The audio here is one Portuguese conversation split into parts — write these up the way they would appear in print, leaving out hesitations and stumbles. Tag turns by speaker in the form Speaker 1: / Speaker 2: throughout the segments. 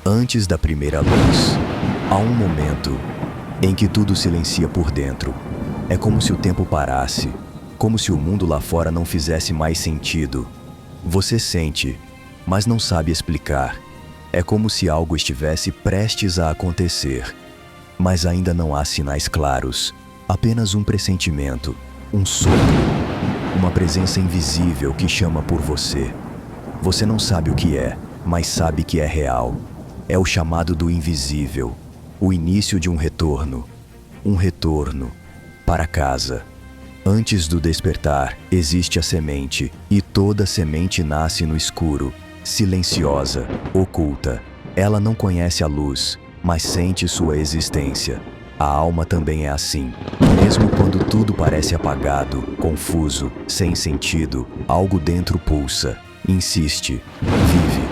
Speaker 1: Antes da primeira luz, há um momento em que tudo silencia por dentro. É como se o tempo parasse, como se o mundo lá fora não fizesse mais sentido. Você sente, mas não sabe explicar. É como se algo estivesse prestes a acontecer, mas ainda não há sinais claros. Apenas um pressentimento, um sopro, uma presença invisível que chama por você. Você não sabe o que é, mas sabe que é real. É o chamado do invisível, o início de um retorno para casa. Antes do despertar, existe a semente, e toda semente nasce no escuro, silenciosa, oculta. Ela não conhece a luz, mas sente sua existência. A alma também é assim. Mesmo quando tudo parece apagado, confuso, sem sentido, algo dentro pulsa, insiste, vive.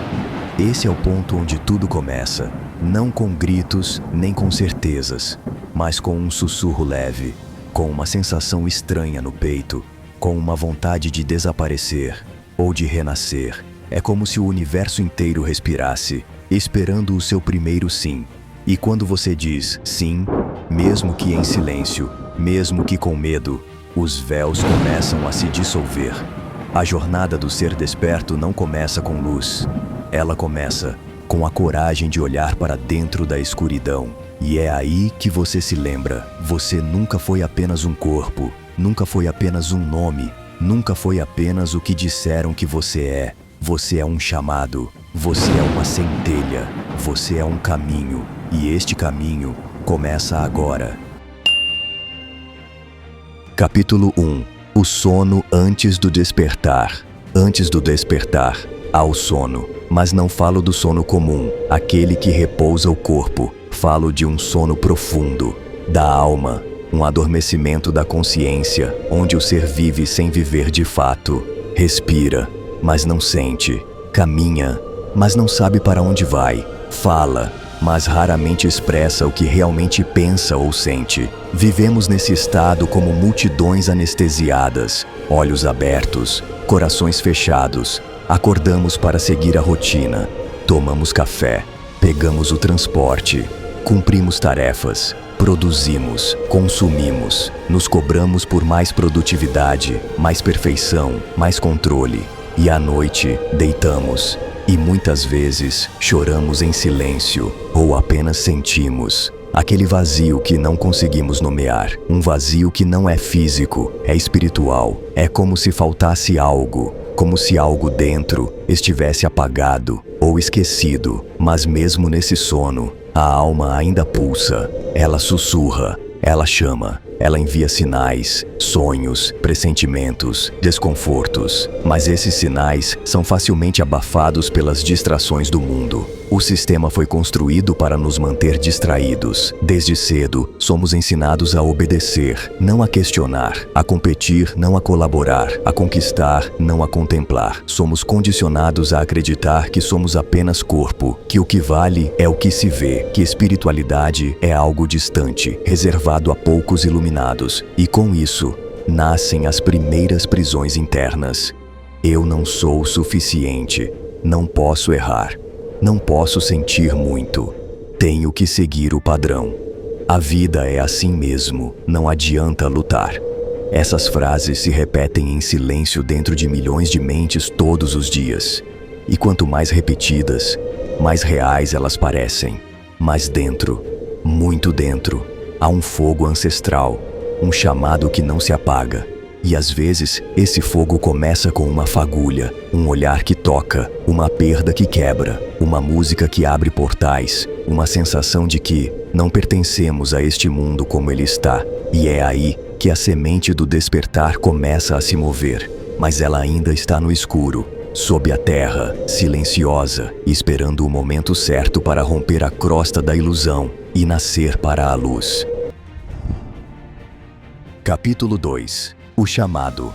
Speaker 1: Esse é o ponto onde tudo começa, não com gritos nem com certezas, mas com um sussurro leve, com uma sensação estranha no peito, com uma vontade de desaparecer ou de renascer. É como se o universo inteiro respirasse, esperando o seu primeiro sim. E quando você diz sim, mesmo que em silêncio, mesmo que com medo, os véus começam a se dissolver. A jornada do ser desperto não começa com luz. Ela começa com a coragem de olhar para dentro da escuridão. E é aí que você se lembra. Você nunca foi apenas um corpo, nunca foi apenas um nome, nunca foi apenas o que disseram que você é. Você é um chamado, você é uma centelha, você é um caminho. E este caminho começa agora. Capítulo 1. O sono antes do despertar. Antes do despertar, há o sono. Mas não falo do sono comum, aquele que repousa o corpo. Falo de um sono profundo, da alma, um adormecimento da consciência, onde o ser vive sem viver de fato. Respira, mas não sente. Caminha, mas não sabe para onde vai. Fala, mas raramente expressa o que realmente pensa ou sente. Vivemos nesse estado como multidões anestesiadas, olhos abertos, corações fechados. Acordamos para seguir a rotina, tomamos café, pegamos o transporte, cumprimos tarefas, produzimos, consumimos, nos cobramos por mais produtividade, mais perfeição, mais controle. E à noite, deitamos. E muitas vezes choramos em silêncio ou apenas sentimos aquele vazio que não conseguimos nomear. Um vazio que não é físico, é espiritual. É como se faltasse algo, como se algo dentro estivesse apagado ou esquecido. Mas mesmo nesse sono, a alma ainda pulsa. Ela sussurra, ela chama. Ela envia sinais, sonhos, pressentimentos, desconfortos. Mas esses sinais são facilmente abafados pelas distrações do mundo. O sistema foi construído para nos manter distraídos. Desde cedo, somos ensinados a obedecer, não a questionar, a competir, não a colaborar, a conquistar, não a contemplar. Somos condicionados a acreditar que somos apenas corpo, que o que vale é o que se vê, que espiritualidade é algo distante, reservado a poucos iluminados. E com isso, nascem as primeiras prisões internas. Eu não sou o suficiente, não posso errar. Não posso sentir muito. Tenho que seguir o padrão. A vida é assim mesmo, não adianta lutar. Essas frases se repetem em silêncio dentro de milhões de mentes todos os dias. E quanto mais repetidas, mais reais elas parecem. Mas dentro, muito dentro, há um fogo ancestral, um chamado que não se apaga. E às vezes, esse fogo começa com uma fagulha, um olhar que toca, uma perda que quebra, uma música que abre portais, uma sensação de que não pertencemos a este mundo como ele está. E é aí que a semente do despertar começa a se mover, mas ela ainda está no escuro, sob a terra, silenciosa, esperando o momento certo para romper a crosta da ilusão e nascer para a luz. Capítulo 2. O chamado.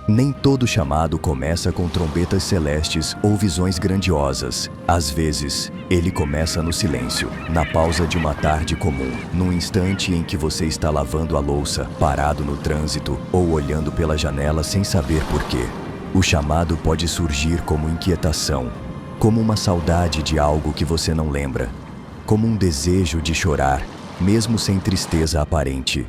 Speaker 1: Nem todo chamado começa com trombetas celestes ou visões grandiosas. Às vezes, ele começa no silêncio, na pausa de uma tarde comum, num instante em que você está lavando a louça, parado no trânsito ou olhando pela janela sem saber por quê. O chamado pode surgir como inquietação, como uma saudade de algo que você não lembra, como um desejo de chorar, mesmo sem tristeza aparente.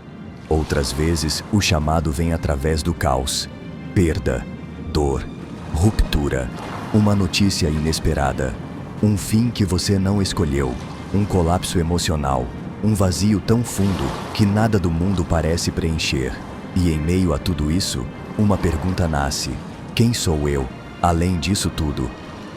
Speaker 1: Outras vezes, o chamado vem através do caos, perda, dor, ruptura, uma notícia inesperada, um fim que você não escolheu, um colapso emocional, um vazio tão fundo que nada do mundo parece preencher. E em meio a tudo isso, uma pergunta nasce: quem sou eu, além disso tudo?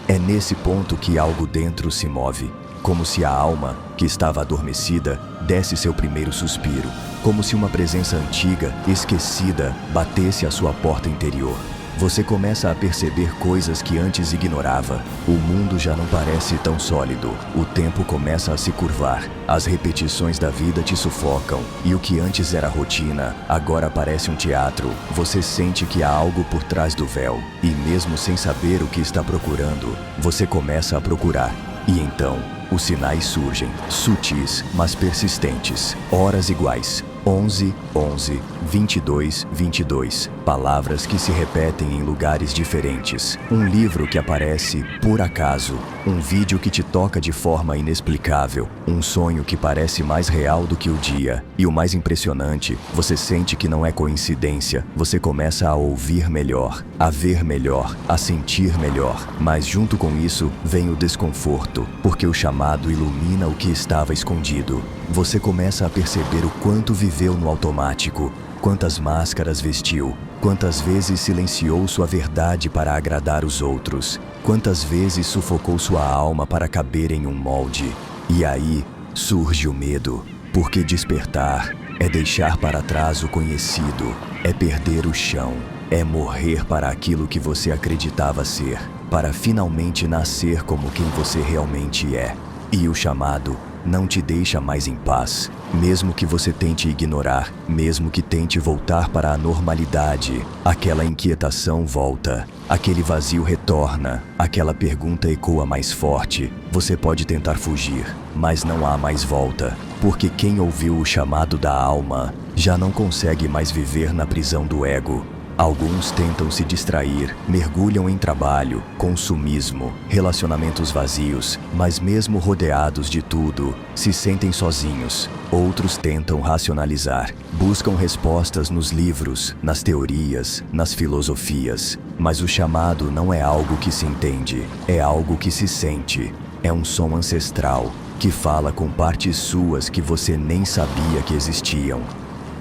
Speaker 1: É nesse ponto que algo dentro se move, como se a alma, que estava adormecida, desse seu primeiro suspiro, como se uma presença antiga, esquecida, batesse à sua porta interior. Você começa a perceber coisas que antes ignorava. O mundo já não parece tão sólido. O tempo começa a se curvar. As repetições da vida te sufocam. E o que antes era rotina, agora parece um teatro. Você sente que há algo por trás do véu. E mesmo sem saber o que está procurando, você começa a procurar. E então, os sinais surgem, sutis, mas persistentes. Horas iguais. 11, 11, 22, 22. Palavras que se repetem em lugares diferentes. Um livro que aparece por acaso. Um vídeo que te toca de forma inexplicável. Um sonho que parece mais real do que o dia. E o mais impressionante, você sente que não é coincidência. Você começa a ouvir melhor, a ver melhor, a sentir melhor. Mas junto com isso, vem o desconforto, porque o chamado ilumina o que estava escondido. Você começa a perceber o quanto viveu no automático, quantas máscaras vestiu, quantas vezes silenciou sua verdade para agradar os outros, quantas vezes sufocou sua alma para caber em um molde. E aí surge o medo, porque despertar é deixar para trás o conhecido, é perder o chão, é morrer para aquilo que você acreditava ser, para finalmente nascer como quem você realmente é. E o chamado não te deixa mais em paz, mesmo que você tente ignorar, mesmo que tente voltar para a normalidade. Aquela inquietação volta, aquele vazio retorna, aquela pergunta ecoa mais forte. Você pode tentar fugir, mas não há mais volta, porque quem ouviu o chamado da alma já não consegue mais viver na prisão do ego. Alguns tentam se distrair, mergulham em trabalho, consumismo, relacionamentos vazios, mas mesmo rodeados de tudo, se sentem sozinhos. Outros tentam racionalizar, buscam respostas nos livros, nas teorias, nas filosofias. Mas o chamado não é algo que se entende, é algo que se sente. É um som ancestral, que fala com partes suas que você nem sabia que existiam.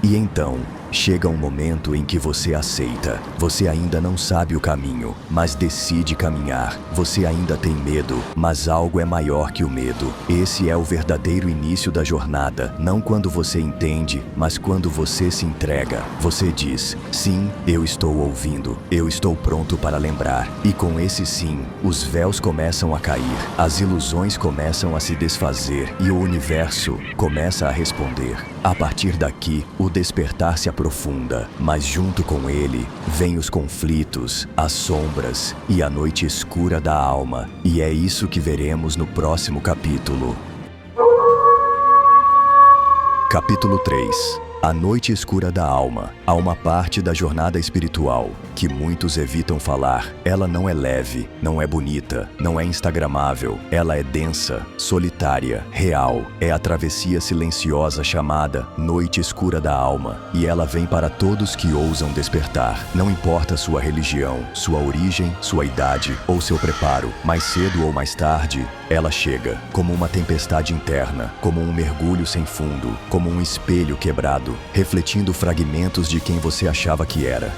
Speaker 1: E então, chega um momento em que você aceita. Você ainda não sabe o caminho, mas decide caminhar. Você ainda tem medo, mas algo é maior que o medo. Esse é o verdadeiro início da jornada. Não quando você entende, mas quando você se entrega. Você diz: sim, eu estou ouvindo. Eu estou pronto para lembrar. E com esse sim, os véus começam a cair. As ilusões começam a se desfazer e o universo começa a responder. A partir daqui, o despertar se aprofunda, mas junto com ele, vêm os conflitos, as sombras e a noite escura da alma. E é isso que veremos no próximo capítulo. Capítulo 3. A noite escura da alma. Há uma parte da jornada espiritual que muitos evitam falar. Ela não é leve, não é bonita, não é instagramável. Ela é densa, solitária, real. É a travessia silenciosa chamada Noite Escura da Alma. E ela vem para todos que ousam despertar. Não importa sua religião, sua origem, sua idade ou seu preparo. Mais cedo ou mais tarde, ela chega, como uma tempestade interna, como um mergulho sem fundo, como um espelho quebrado, refletindo fragmentos de quem você achava que era.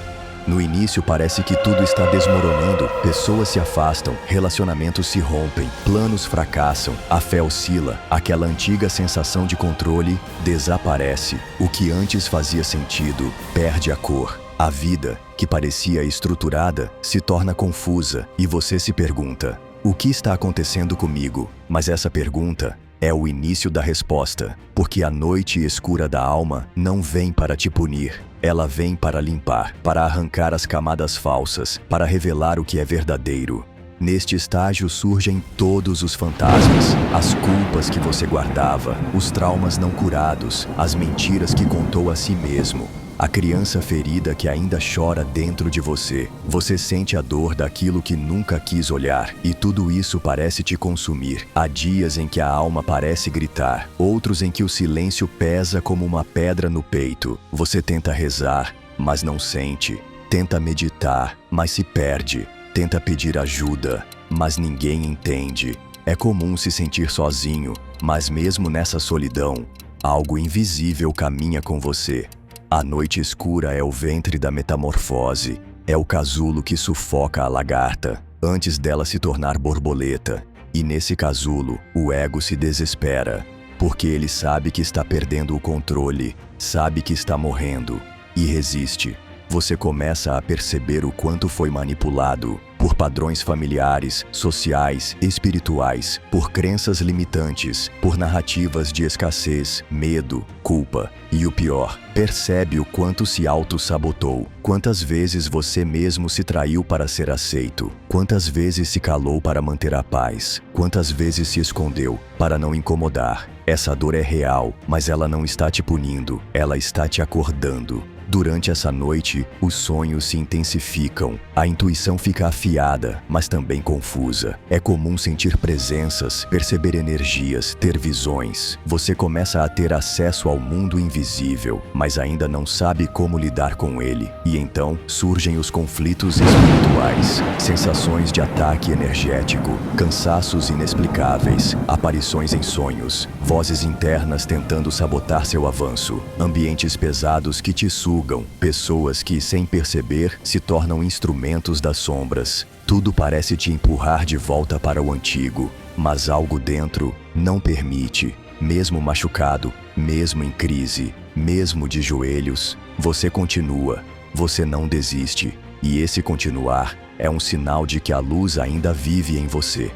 Speaker 1: No início parece que tudo está desmoronando, pessoas se afastam, relacionamentos se rompem, planos fracassam, a fé oscila, aquela antiga sensação de controle desaparece. O que antes fazia sentido perde a cor. A vida, que parecia estruturada, se torna confusa e você se pergunta: o que está acontecendo comigo? Mas essa pergunta é o início da resposta, porque a noite escura da alma não vem para te punir. Ela vem para limpar, para arrancar as camadas falsas, para revelar o que é verdadeiro. Neste estágio surgem todos os fantasmas, as culpas que você guardava, os traumas não curados, as mentiras que contou a si mesmo. A criança ferida que ainda chora dentro de você. Você sente a dor daquilo que nunca quis olhar, e tudo isso parece te consumir. Há dias em que a alma parece gritar, outros em que o silêncio pesa como uma pedra no peito. Você tenta rezar, mas não sente. Tenta meditar, mas se perde. Tenta pedir ajuda, mas ninguém entende. É comum se sentir sozinho, mas mesmo nessa solidão, algo invisível caminha com você. A noite escura é o ventre da metamorfose, é o casulo que sufoca a lagarta, antes dela se tornar borboleta. E nesse casulo, o ego se desespera, porque ele sabe que está perdendo o controle, sabe que está morrendo, e resiste. Você começa a perceber o quanto foi manipulado por padrões familiares, sociais, espirituais, por crenças limitantes, por narrativas de escassez, medo, culpa. E o pior, percebe o quanto se auto-sabotou. Quantas vezes você mesmo se traiu para ser aceito. Quantas vezes se calou para manter a paz. Quantas vezes se escondeu para não incomodar. Essa dor é real, mas ela não está te punindo, ela está te acordando. Durante essa noite, os sonhos se intensificam. A intuição fica afiada, mas também confusa. É comum sentir presenças, perceber energias, ter visões. Você começa a ter acesso ao mundo invisível, mas ainda não sabe como lidar com ele. E então surgem os conflitos espirituais, sensações de ataque energético, cansaços inexplicáveis, aparições em sonhos, vozes internas tentando sabotar seu avanço, ambientes pesados que te sugam, pessoas que, sem perceber, se tornam instrumentos das sombras. Tudo parece te empurrar de volta para o antigo, mas algo dentro não permite. Mesmo machucado, mesmo em crise, mesmo de joelhos, você continua, você não desiste. E esse continuar é um sinal de que a luz ainda vive em você.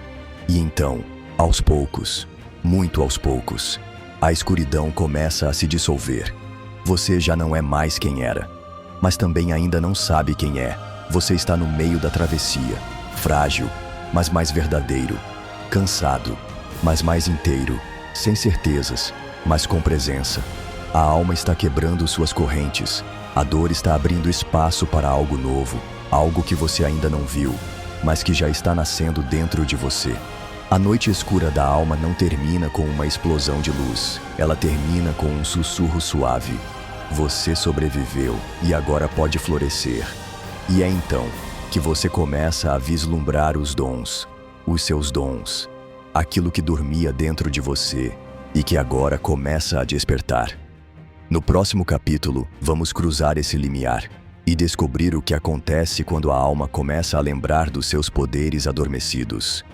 Speaker 1: E então, aos poucos, muito aos poucos, a escuridão começa a se dissolver. Você já não é mais quem era, mas também ainda não sabe quem é. Você está no meio da travessia, frágil, mas mais verdadeiro, cansado, mas mais inteiro, sem certezas, mas com presença. A alma está quebrando suas correntes, a dor está abrindo espaço para algo novo, algo que você ainda não viu, mas que já está nascendo dentro de você. A noite escura da alma não termina com uma explosão de luz. Ela termina com um sussurro suave. Você sobreviveu e agora pode florescer. E é então que você começa a vislumbrar os dons, os seus dons, aquilo que dormia dentro de você e que agora começa a despertar. No próximo capítulo, vamos cruzar esse limiar e descobrir o que acontece quando a alma começa a lembrar dos seus poderes adormecidos.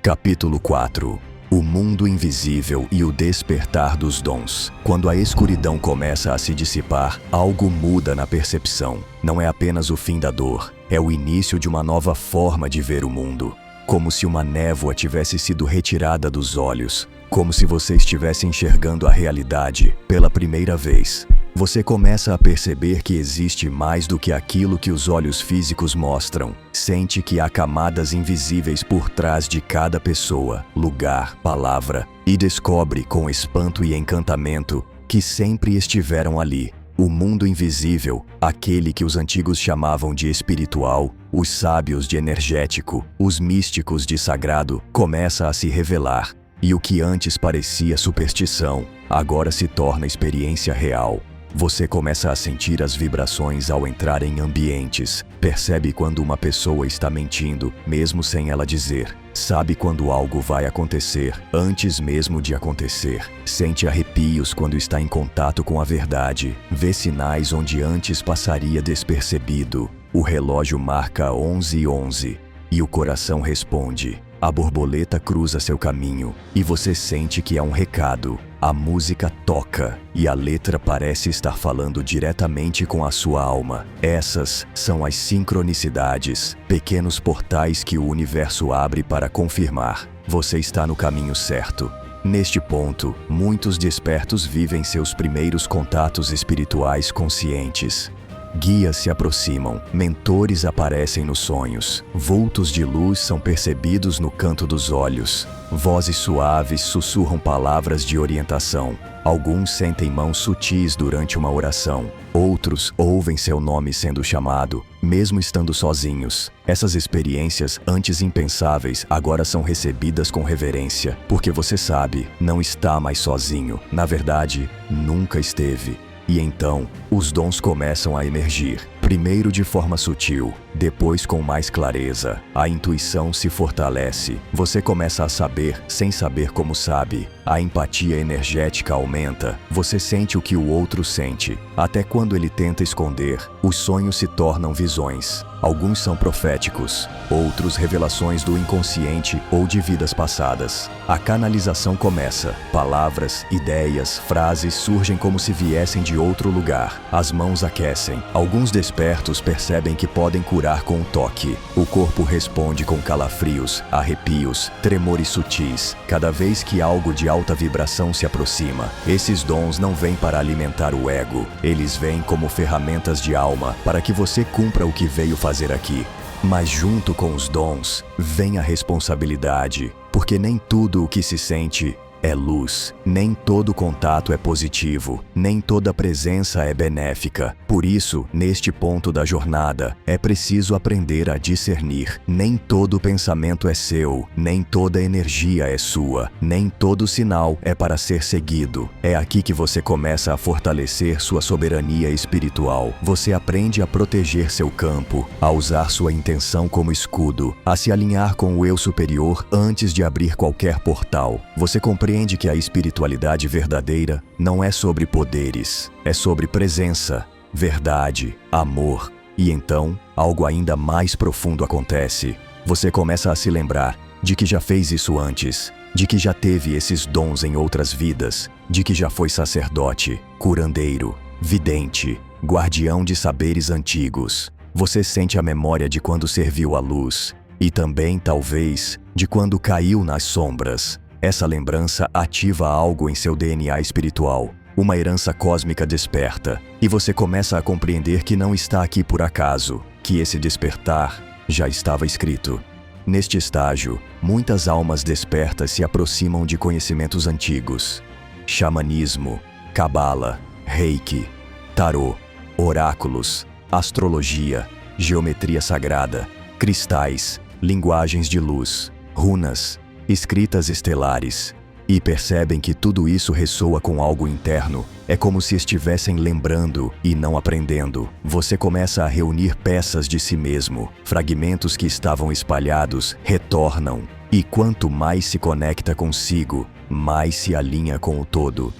Speaker 1: Capítulo 4. O mundo invisível e o despertar dos dons. Quando a escuridão começa a se dissipar, algo muda na percepção. Não é apenas o fim da dor, é o início de uma nova forma de ver o mundo. Como se uma névoa tivesse sido retirada dos olhos, como se você estivesse enxergando a realidade pela primeira vez. Você começa a perceber que existe mais do que aquilo que os olhos físicos mostram. Sente que há camadas invisíveis por trás de cada pessoa, lugar, palavra, e descobre com espanto e encantamento que sempre estiveram ali. O mundo invisível, aquele que os antigos chamavam de espiritual, os sábios de energético, os místicos de sagrado, começa a se revelar. E o que antes parecia superstição, agora se torna experiência real. Você começa a sentir as vibrações ao entrar em ambientes, percebe quando uma pessoa está mentindo, mesmo sem ela dizer. Sabe quando algo vai acontecer, antes mesmo de acontecer. Sente arrepios quando está em contato com a verdade. Vê sinais onde antes passaria despercebido. O relógio marca 11:11 e o coração responde. A borboleta cruza seu caminho e você sente que é um recado. A música toca e a letra parece estar falando diretamente com a sua alma. Essas são as sincronicidades, pequenos portais que o universo abre para confirmar: você está no caminho certo. Neste ponto, muitos despertos vivem seus primeiros contatos espirituais conscientes. Guias se aproximam, mentores aparecem nos sonhos, vultos de luz são percebidos no canto dos olhos, vozes suaves sussurram palavras de orientação. Alguns sentem mãos sutis durante uma oração, outros ouvem seu nome sendo chamado, mesmo estando sozinhos. Essas experiências, antes impensáveis, agora são recebidas com reverência, porque você sabe, não está mais sozinho. Na verdade, nunca esteve. E então, os dons começam a emergir. Primeiro de forma sutil, depois com mais clareza. A intuição se fortalece. Você começa a saber sem saber como sabe. A empatia energética aumenta. Você sente o que o outro sente. Até quando ele tenta esconder, os sonhos se tornam visões. Alguns são proféticos, outros revelações do inconsciente ou de vidas passadas. A canalização começa. Palavras, ideias, frases surgem como se viessem de outro lugar. As mãos aquecem. Alguns despertos percebem que podem curar com o toque. O corpo responde com calafrios, arrepios, tremores sutis, cada vez que algo de alta vibração se aproxima. Esses dons não vêm para alimentar o ego. Eles vêm como ferramentas de alma para que você cumpra o que veio fazer aqui. Mas junto com os dons, vem a responsabilidade, porque nem tudo o que se sente é luz, nem todo contato é positivo, nem toda presença é benéfica. Por isso, neste ponto da jornada, é preciso aprender a discernir. Nem todo pensamento é seu, nem toda energia é sua, nem todo sinal é para ser seguido. É aqui que você começa a fortalecer sua soberania espiritual. Você aprende a proteger seu campo, a usar sua intenção como escudo, a se alinhar com o eu superior antes de abrir qualquer portal. Você compreende que a espiritualidade verdadeira não é sobre poderes, é sobre presença, verdade, amor. E então, algo ainda mais profundo acontece. Você começa a se lembrar de que já fez isso antes, de que já teve esses dons em outras vidas, de que já foi sacerdote, curandeiro, vidente, guardião de saberes antigos. Você sente a memória de quando serviu à luz e também, talvez, de quando caiu nas sombras. Essa lembrança ativa algo em seu DNA espiritual. Uma herança cósmica desperta, e você começa a compreender que não está aqui por acaso, que esse despertar já estava escrito. Neste estágio, muitas almas despertas se aproximam de conhecimentos antigos. Xamanismo, cabala, reiki, tarô, oráculos, astrologia, geometria sagrada, cristais, linguagens de luz, runas, escritas estelares, e percebem que tudo isso ressoa com algo interno. É como se estivessem lembrando e não aprendendo. Você começa a reunir peças de si mesmo. Fragmentos que estavam espalhados retornam. E quanto mais se conecta consigo, mais se alinha com o todo.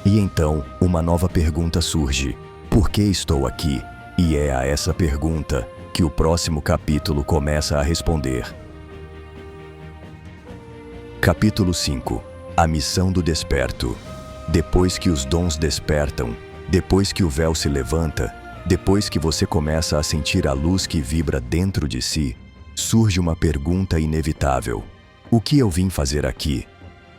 Speaker 1: E então, uma nova pergunta surge. Por que estou aqui? E é a essa pergunta que o próximo capítulo começa a responder. Capítulo 5. A missão do desperto. Depois que os dons despertam, depois que o véu se levanta, depois que você começa a sentir a luz que vibra dentro de si, surge uma pergunta inevitável. O que eu vim fazer aqui?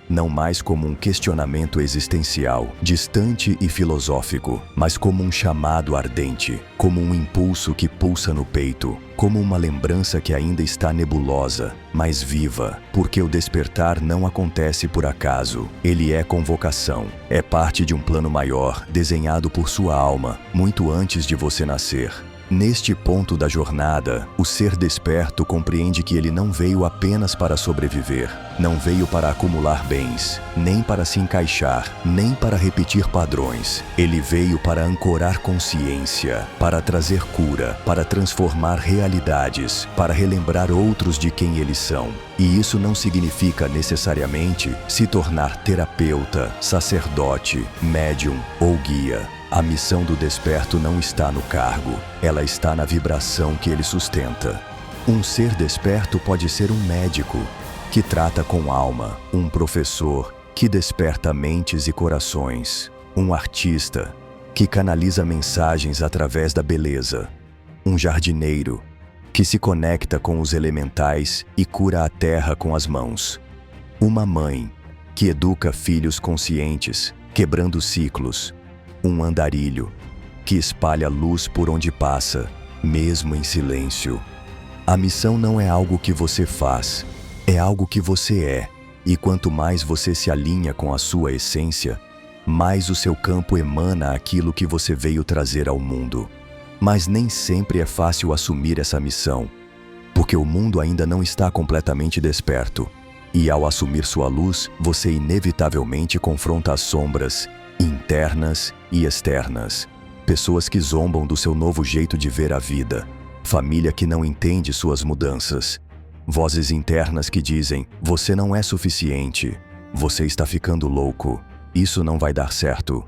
Speaker 1: Não mais como um questionamento existencial, distante e filosófico, mas como um chamado ardente, como um impulso que pulsa no peito, como uma lembrança que ainda está nebulosa, mas viva, porque o despertar não acontece por acaso. Ele é convocação, é parte de um plano maior, desenhado por sua alma, muito antes de você nascer. Neste ponto da jornada, o ser desperto compreende que ele não veio apenas para sobreviver, não veio para acumular bens, nem para se encaixar, nem para repetir padrões. Ele veio para ancorar consciência, para trazer cura, para transformar realidades, para relembrar outros de quem eles são. E isso não significa necessariamente se tornar terapeuta, sacerdote, médium ou guia. A missão do desperto não está no cargo, ela está na vibração que ele sustenta. Um ser desperto pode ser um médico, que trata com alma, um professor, que desperta mentes e corações, um artista, que canaliza mensagens através da beleza, um jardineiro, que se conecta com os elementais e cura a terra com as mãos, uma mãe, que educa filhos conscientes, quebrando ciclos, um andarilho, que espalha luz por onde passa, mesmo em silêncio. A missão não é algo que você faz, é algo que você é. E quanto mais você se alinha com a sua essência, mais o seu campo emana aquilo que você veio trazer ao mundo. Mas nem sempre é fácil assumir essa missão, porque o mundo ainda não está completamente desperto. E ao assumir sua luz, você inevitavelmente confronta as sombras, internas e externas. Pessoas que zombam do seu novo jeito de ver a vida. Família que não entende suas mudanças. Vozes internas que dizem: você não é suficiente. Você está ficando louco. Isso não vai dar certo.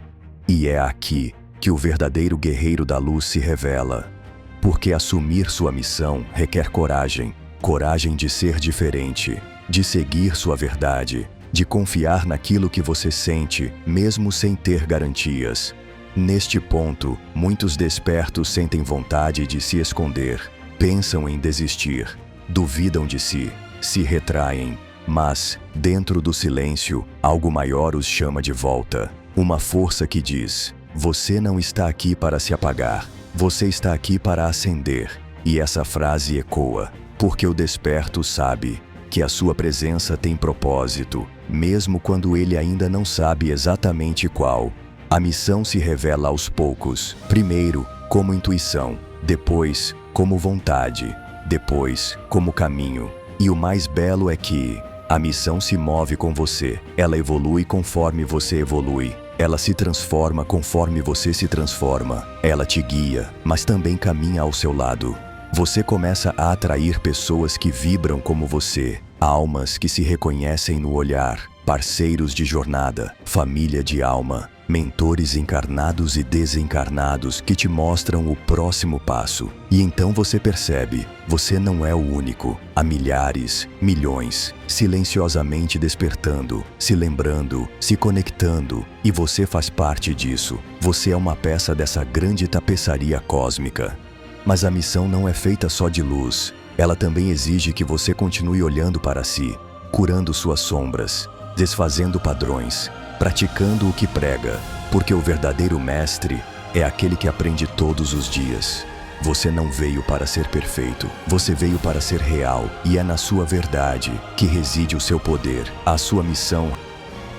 Speaker 1: E é aqui que o verdadeiro guerreiro da luz se revela. Porque assumir sua missão requer coragem. Coragem de ser diferente, de seguir sua verdade, de confiar naquilo que você sente, mesmo sem ter garantias. Neste ponto, muitos despertos sentem vontade de se esconder, pensam em desistir, duvidam de si, se retraem. Mas, dentro do silêncio, algo maior os chama de volta. Uma força que diz: você não está aqui para se apagar, você está aqui para acender. E essa frase ecoa, porque o desperto sabe que a sua presença tem propósito, mesmo quando ele ainda não sabe exatamente qual. A missão se revela aos poucos, primeiro como intuição, depois como vontade, depois como caminho. E o mais belo é que a missão se move com você, ela evolui conforme você evolui, ela se transforma conforme você se transforma, ela te guia, mas também caminha ao seu lado. Você começa a atrair pessoas que vibram como você, almas que se reconhecem no olhar, parceiros de jornada, família de alma, mentores encarnados e desencarnados que te mostram o próximo passo. E então você percebe, você não é o único. Há milhares, milhões, silenciosamente despertando, se lembrando, se conectando, e você faz parte disso. Você é uma peça dessa grande tapeçaria cósmica. Mas a missão não é feita só de luz. Ela também exige que você continue olhando para si, curando suas sombras, desfazendo padrões, praticando o que prega, porque o verdadeiro mestre é aquele que aprende todos os dias. Você não veio para ser perfeito, você veio para ser real, e é na sua verdade que reside o seu poder. A sua missão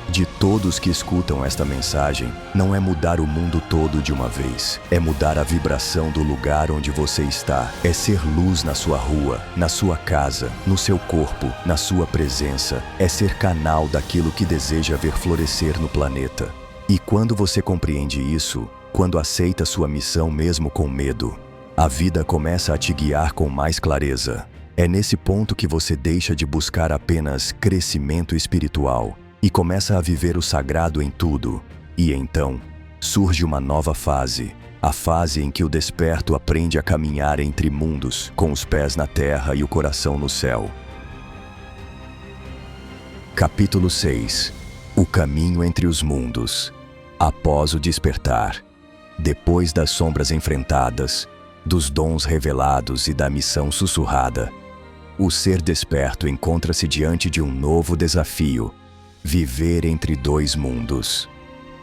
Speaker 1: de todos que escutam esta mensagem não é mudar o mundo todo de uma vez, é mudar a vibração do lugar onde você está, é ser luz na sua rua, na sua casa, no seu corpo, na sua presença, é ser canal daquilo que deseja ver florescer no planeta. E quando você compreende isso, quando aceita sua missão mesmo com medo, a vida começa a te guiar com mais clareza. É nesse ponto que você deixa de buscar apenas crescimento espiritual e começa a viver o sagrado em tudo. E então, surge uma nova fase, a fase em que o desperto aprende a caminhar entre mundos, com os pés na terra e o coração no céu. Capítulo 6. O caminho entre os mundos. Após o despertar, depois das sombras enfrentadas, dos dons revelados e da missão sussurrada, o ser desperto encontra-se diante de um novo desafio: viver entre dois mundos.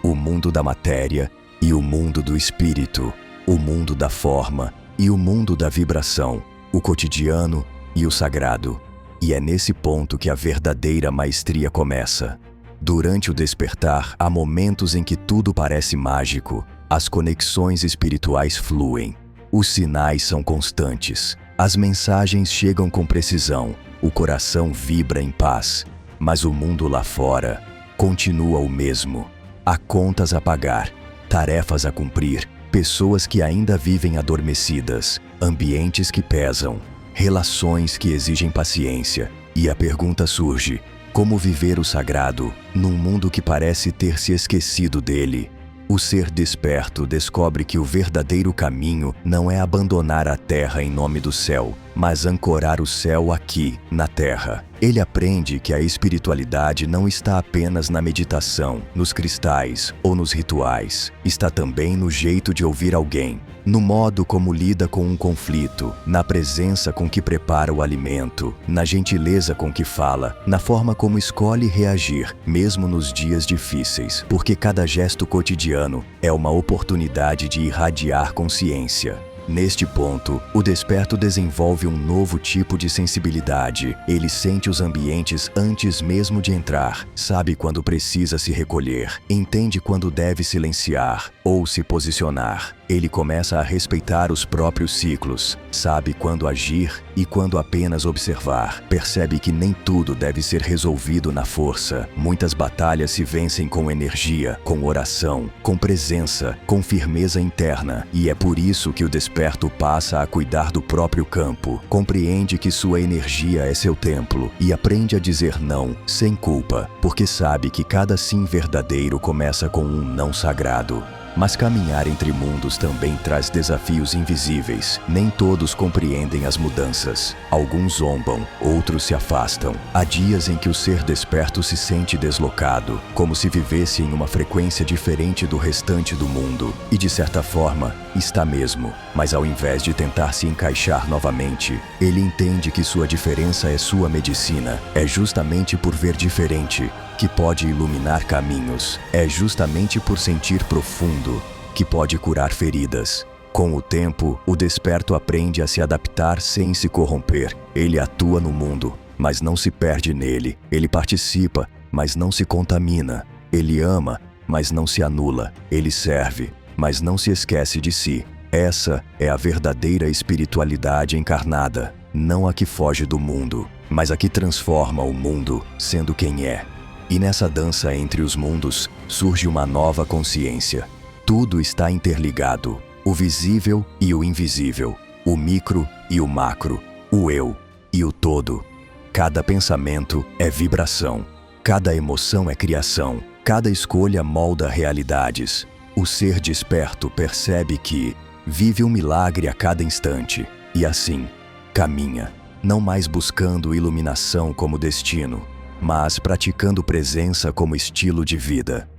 Speaker 1: O mundo da matéria e o mundo do espírito, o mundo da forma e o mundo da vibração, o cotidiano e o sagrado. E é nesse ponto que a verdadeira maestria começa. Durante o despertar, há momentos em que tudo parece mágico, as conexões espirituais fluem, os sinais são constantes, as mensagens chegam com precisão, o coração vibra em paz. Mas o mundo lá fora continua o mesmo. Há contas a pagar, tarefas a cumprir, pessoas que ainda vivem adormecidas, ambientes que pesam, relações que exigem paciência. E a pergunta surge: como viver o sagrado num mundo que parece ter se esquecido dele? O ser desperto descobre que o verdadeiro caminho não é abandonar a terra em nome do céu, mas ancorar o céu aqui, na terra. Ele aprende que a espiritualidade não está apenas na meditação, nos cristais ou nos rituais. Está também no jeito de ouvir alguém, no modo como lida com um conflito, na presença com que prepara o alimento, na gentileza com que fala, na forma como escolhe reagir, mesmo nos dias difíceis, porque cada gesto cotidiano é uma oportunidade de irradiar consciência. Neste ponto, o desperto desenvolve um novo tipo de sensibilidade. Ele sente os ambientes antes mesmo de entrar, sabe quando precisa se recolher, entende quando deve silenciar ou se posicionar. Ele começa a respeitar os próprios ciclos, sabe quando agir e quando apenas observar. Percebe que nem tudo deve ser resolvido na força. Muitas batalhas se vencem com energia, com oração, com presença, com firmeza interna. E é por isso que o desperto passa a cuidar do próprio campo. Compreende que sua energia é seu templo e aprende a dizer não, sem culpa, porque sabe que cada sim verdadeiro começa com um não sagrado. Mas caminhar entre mundos também traz desafios invisíveis. Nem todos compreendem as mudanças. Alguns zombam, outros se afastam. Há dias em que o ser desperto se sente deslocado, como se vivesse em uma frequência diferente do restante do mundo. E de certa forma, está mesmo. Mas ao invés de tentar se encaixar novamente, ele entende que sua diferença é sua medicina. É justamente por ver diferente que pode iluminar caminhos. É justamente por sentir profundo que pode curar feridas. Com o tempo, o desperto aprende a se adaptar sem se corromper. Ele atua no mundo, mas não se perde nele. Ele participa, mas não se contamina. Ele ama, mas não se anula. Ele serve, mas não se esquece de si. Essa é a verdadeira espiritualidade encarnada. Não a que foge do mundo, mas a que transforma o mundo sendo quem é. E nessa dança entre os mundos, surge uma nova consciência. Tudo está interligado. O visível e o invisível. O micro e o macro. O eu e o todo. Cada pensamento é vibração. Cada emoção é criação. Cada escolha molda realidades. O ser desperto percebe que vive um milagre a cada instante. E assim, caminha. Não mais buscando iluminação como destino, mas praticando presença como estilo de vida.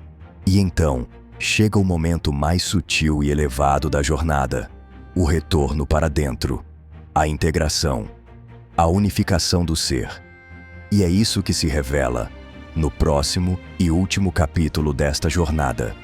Speaker 1: E então, chega o momento mais sutil e elevado da jornada, o retorno para dentro, a integração, a unificação do ser. E é isso que se revela no próximo e último capítulo desta jornada.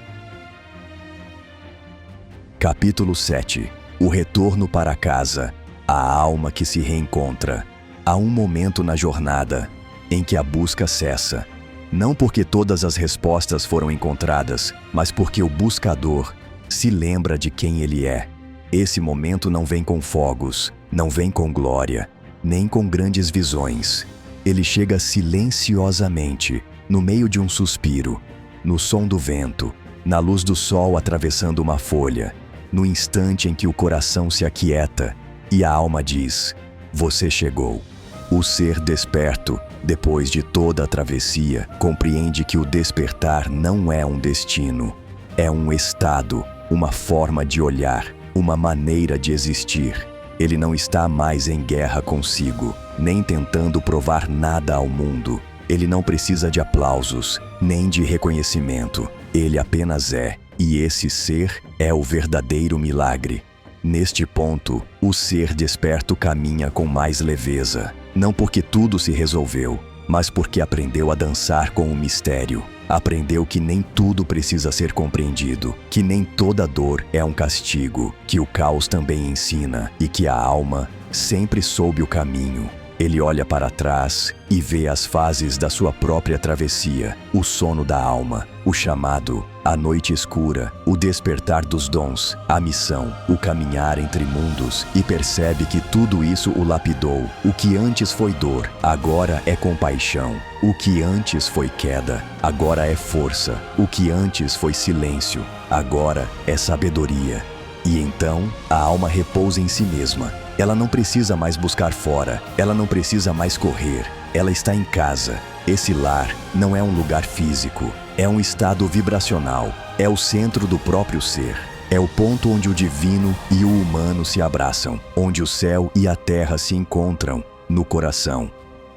Speaker 1: Capítulo 7. O retorno para casa, a alma que se reencontra. Há um momento na jornada em que a busca cessa, não porque todas as respostas foram encontradas, mas porque o buscador se lembra de quem ele é. Esse momento não vem com fogos, não vem com glória, nem com grandes visões. Ele chega silenciosamente, no meio de um suspiro, no som do vento, na luz do sol atravessando uma folha, no instante em que o coração se aquieta e a alma diz: "Você chegou." O ser desperto, depois de toda a travessia, compreende que o despertar não é um destino. É um estado, uma forma de olhar, uma maneira de existir. Ele não está mais em guerra consigo, nem tentando provar nada ao mundo. Ele não precisa de aplausos, nem de reconhecimento. Ele apenas é, e esse ser é o verdadeiro milagre. Neste ponto, o ser desperto caminha com mais leveza. Não porque tudo se resolveu, mas porque aprendeu a dançar com o mistério. Aprendeu que nem tudo precisa ser compreendido, que nem toda dor é um castigo, que o caos também ensina e que a alma sempre soube o caminho. Ele olha para trás e vê as fases da sua própria travessia, o sono da alma, o chamado, a noite escura, o despertar dos dons, a missão, o caminhar entre mundos, e percebe que tudo isso o lapidou. O que antes foi dor, agora é compaixão. O que antes foi queda, agora é força. O que antes foi silêncio, agora é sabedoria. E então, a alma repousa em si mesma. Ela não precisa mais buscar fora, ela não precisa mais correr, ela está em casa. Esse lar não é um lugar físico, é um estado vibracional, é o centro do próprio ser. É o ponto onde o divino e o humano se abraçam, onde o céu e a terra se encontram no coração.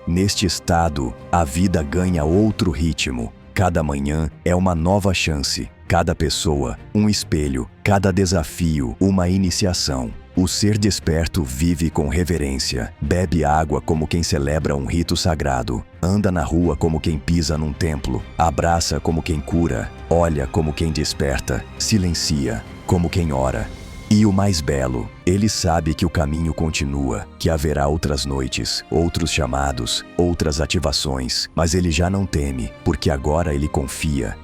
Speaker 1: Neste estado, a vida ganha outro ritmo. Cada manhã é uma nova chance, cada pessoa, um espelho, cada desafio, uma iniciação. O ser desperto vive com reverência, bebe água como quem celebra um rito sagrado, anda na rua como quem pisa num templo, abraça como quem cura, olha como quem desperta, silencia como quem ora. E o mais belo, ele sabe que o caminho continua, que haverá outras noites, outros chamados, outras ativações, mas ele já não teme, porque agora ele confia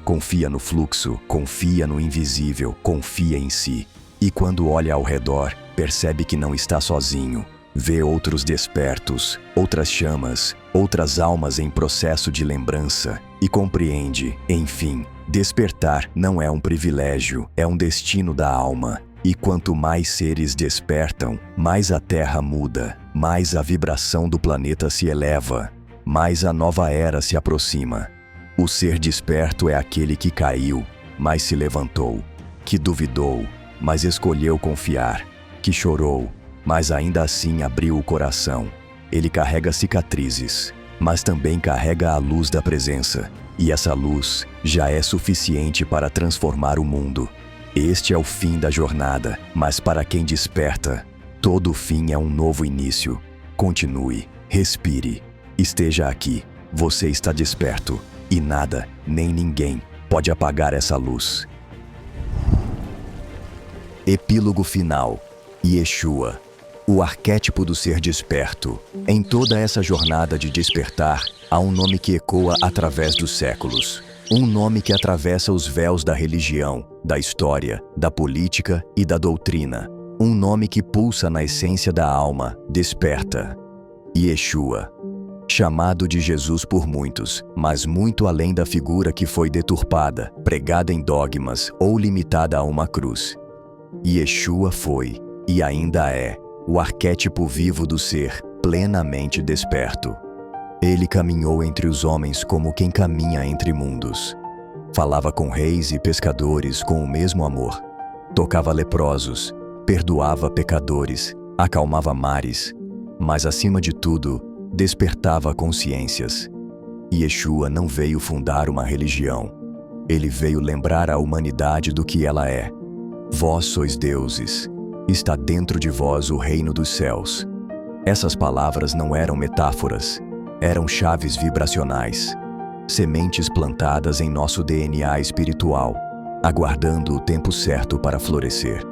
Speaker 1: no fluxo, confia no invisível, confia em si. E quando olha ao redor, percebe que não está sozinho. Vê outros despertos, outras chamas, outras almas em processo de lembrança e compreende, enfim, despertar não é um privilégio, é um destino da alma. E quanto mais seres despertam, mais a Terra muda, mais a vibração do planeta se eleva, mais a nova era se aproxima. O ser desperto é aquele que caiu, mas se levantou, que duvidou, mas escolheu confiar, que chorou, mas ainda assim abriu o coração. Ele carrega cicatrizes, mas também carrega a luz da presença, e essa luz já é suficiente para transformar o mundo. Este é o fim da jornada, mas para quem desperta, todo fim é um novo início. Continue, respire, esteja aqui. Você está desperto e nada, nem ninguém, pode apagar essa luz. Epílogo final. Yeshua, o arquétipo do ser desperto. Em toda essa jornada de despertar, há um nome que ecoa através dos séculos. Um nome que atravessa os véus da religião, da história, da política e da doutrina. Um nome que pulsa na essência da alma, desperta. Yeshua. Chamado de Jesus por muitos, mas muito além da figura que foi deturpada, pregada em dogmas ou limitada a uma cruz. Yeshua foi, e ainda é, o arquétipo vivo do ser, plenamente desperto. Ele caminhou entre os homens como quem caminha entre mundos. Falava com reis e pescadores com o mesmo amor. Tocava leprosos, perdoava pecadores, acalmava mares, mas acima de tudo, despertava consciências. Yeshua não veio fundar uma religião. Ele veio lembrar a humanidade do que ela é. Vós sois deuses. Está dentro de vós o reino dos céus. Essas palavras não eram metáforas. Eram chaves vibracionais, sementes plantadas em nosso DNA espiritual, aguardando o tempo certo para florescer.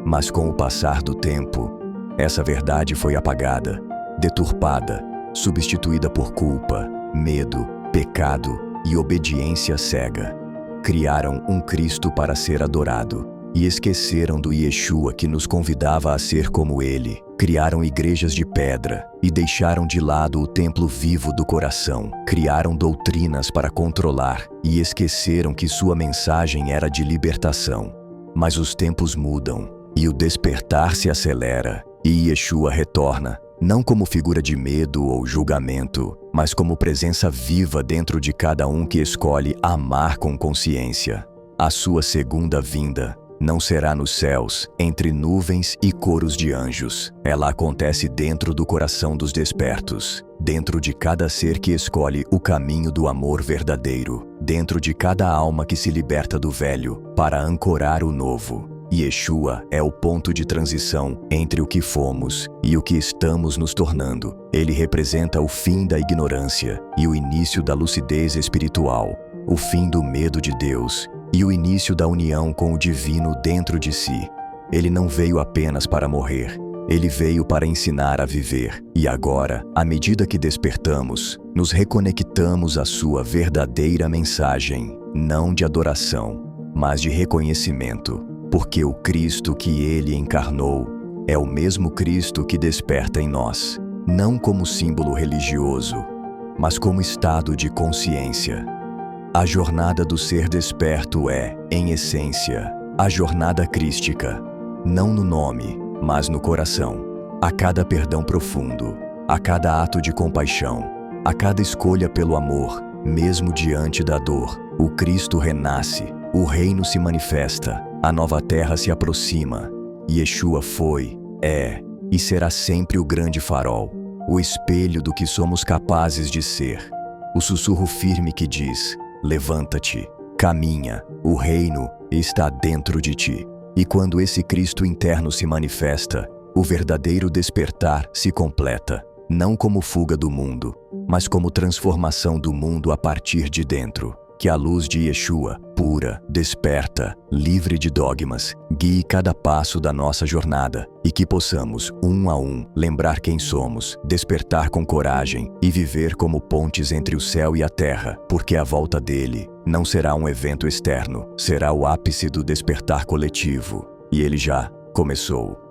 Speaker 1: Mas com o passar do tempo, essa verdade foi apagada, deturpada, substituída por culpa, medo, pecado e obediência cega. Criaram um Cristo para ser adorado e esqueceram do Yeshua que nos convidava a ser como ele. Criaram igrejas de pedra e deixaram de lado o templo vivo do coração. Criaram doutrinas para controlar e esqueceram que sua mensagem era de libertação. Mas os tempos mudam e o despertar se acelera e Yeshua retorna, não como figura de medo ou julgamento, mas como presença viva dentro de cada um que escolhe amar com consciência. A sua segunda vinda não será nos céus, entre nuvens e coros de anjos. Ela acontece dentro do coração dos despertos, dentro de cada ser que escolhe o caminho do amor verdadeiro, dentro de cada alma que se liberta do velho para ancorar o novo. Yeshua é o ponto de transição entre o que fomos e o que estamos nos tornando. Ele representa o fim da ignorância e o início da lucidez espiritual, o fim do medo de Deus e o início da união com o divino dentro de si. Ele não veio apenas para morrer, ele veio para ensinar a viver. E agora, à medida que despertamos, nos reconectamos à sua verdadeira mensagem, não de adoração, mas de reconhecimento, porque o Cristo que ele encarnou é o mesmo Cristo que desperta em nós, não como símbolo religioso, mas como estado de consciência. A jornada do ser desperto é, em essência, a jornada crística, não no nome, mas no coração. A cada perdão profundo, a cada ato de compaixão, a cada escolha pelo amor, mesmo diante da dor, o Cristo renasce, o reino se manifesta, a nova terra se aproxima. Yeshua foi, é e será sempre o grande farol, o espelho do que somos capazes de ser. O sussurro firme que diz: levanta-te, caminha, o reino está dentro de ti. E quando esse Cristo interno se manifesta, o verdadeiro despertar se completa, não como fuga do mundo, mas como transformação do mundo a partir de dentro. Que a luz de Yeshua, pura, desperta, livre de dogmas, guie cada passo da nossa jornada e que possamos, um a um, lembrar quem somos, despertar com coragem e viver como pontes entre o céu e a terra, porque a volta dele não será um evento externo, será o ápice do despertar coletivo. E ele já começou.